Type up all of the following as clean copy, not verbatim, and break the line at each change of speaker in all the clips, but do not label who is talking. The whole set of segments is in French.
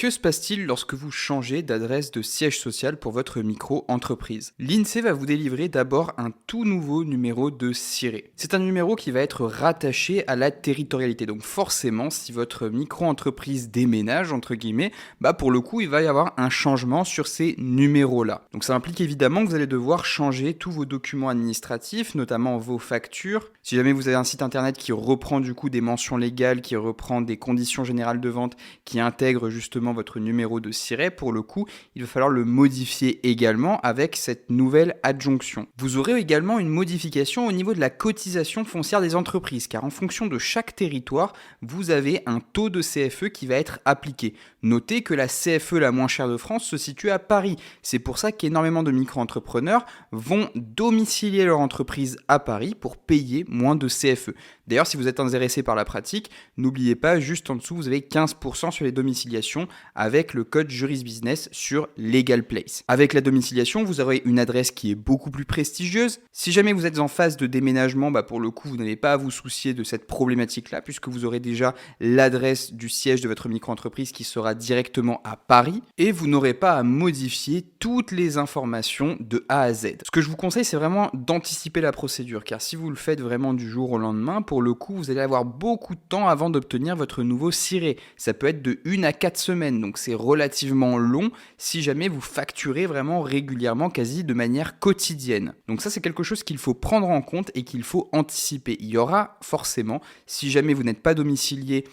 Que se passe-t-il lorsque vous changez d'adresse de siège social pour votre micro-entreprise? L'INSEE va vous délivrer d'abord un tout nouveau numéro de SIRET. C'est un numéro qui va être rattaché à la territorialité. Donc forcément, si votre micro-entreprise déménage, entre guillemets, pour le coup, il va y avoir un changement sur ces numéros-là. Donc ça implique évidemment que vous allez devoir changer tous vos documents administratifs, notamment vos factures. Si jamais vous avez un site internet qui reprend du coup des mentions légales, qui reprend des conditions générales de vente, qui intègre justement votre numéro de SIRET, pour le coup, il va falloir le modifier également avec cette nouvelle adjonction. Vous aurez également une modification au niveau de la cotisation foncière des entreprises, car en fonction de chaque territoire, vous avez un taux de CFE qui va être appliqué. Notez que la CFE la moins chère de France se situe à Paris. C'est pour ça qu'énormément de micro-entrepreneurs vont domicilier leur entreprise à Paris pour payer moins de CFE. D'ailleurs, si vous êtes intéressé par la pratique, n'oubliez pas, juste en dessous, vous avez 15% sur les domiciliations avec le code JurisBusiness sur LegalPlace. Avec la domiciliation, vous aurez une adresse qui est beaucoup plus prestigieuse. Si jamais vous êtes en phase de déménagement, pour le coup, vous n'avez pas à vous soucier de cette problématique-là, puisque vous aurez déjà l'adresse du siège de votre micro-entreprise qui sera directement à Paris, et vous n'aurez pas à modifier toutes les informations de A à Z. Ce que je vous conseille, c'est vraiment d'anticiper la procédure, car si vous le faites vraiment du jour au lendemain, pour le coup, vous allez avoir beaucoup de temps avant d'obtenir votre nouveau SIRET. Ça peut être de 1 à 4 semaines, donc c'est relativement long si jamais vous facturez vraiment régulièrement, quasi de manière quotidienne. Donc ça, c'est quelque chose qu'il faut prendre en compte et qu'il faut anticiper. Il y aura forcément, si jamais vous n'êtes pas domicilié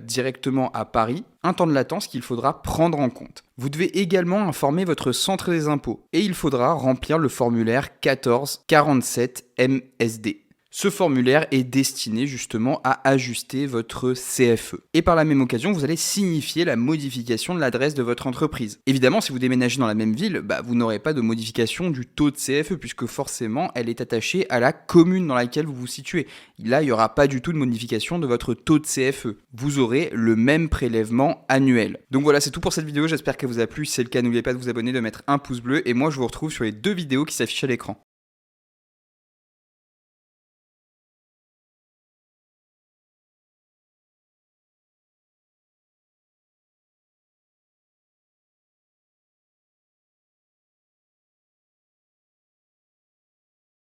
directement à Paris, un temps de latence qu'il faudra prendre en compte. Vous devez également informer votre centre des impôts et il faudra remplir le formulaire 1447 MSD. Ce formulaire est destiné justement à ajuster votre CFE. Et par la même occasion, vous allez signifier la modification de l'adresse de votre entreprise. Évidemment, si vous déménagez dans la même ville, vous n'aurez pas de modification du taux de CFE puisque forcément, elle est attachée à la commune dans laquelle vous vous situez. Là, il n'y aura pas du tout de modification de votre taux de CFE. Vous aurez le même prélèvement annuel. Donc voilà, c'est tout pour cette vidéo. J'espère qu'elle vous a plu. Si c'est le cas, n'oubliez pas de vous abonner, de mettre un pouce bleu. Et moi, je vous retrouve sur les 2 vidéos qui s'affichent à l'écran.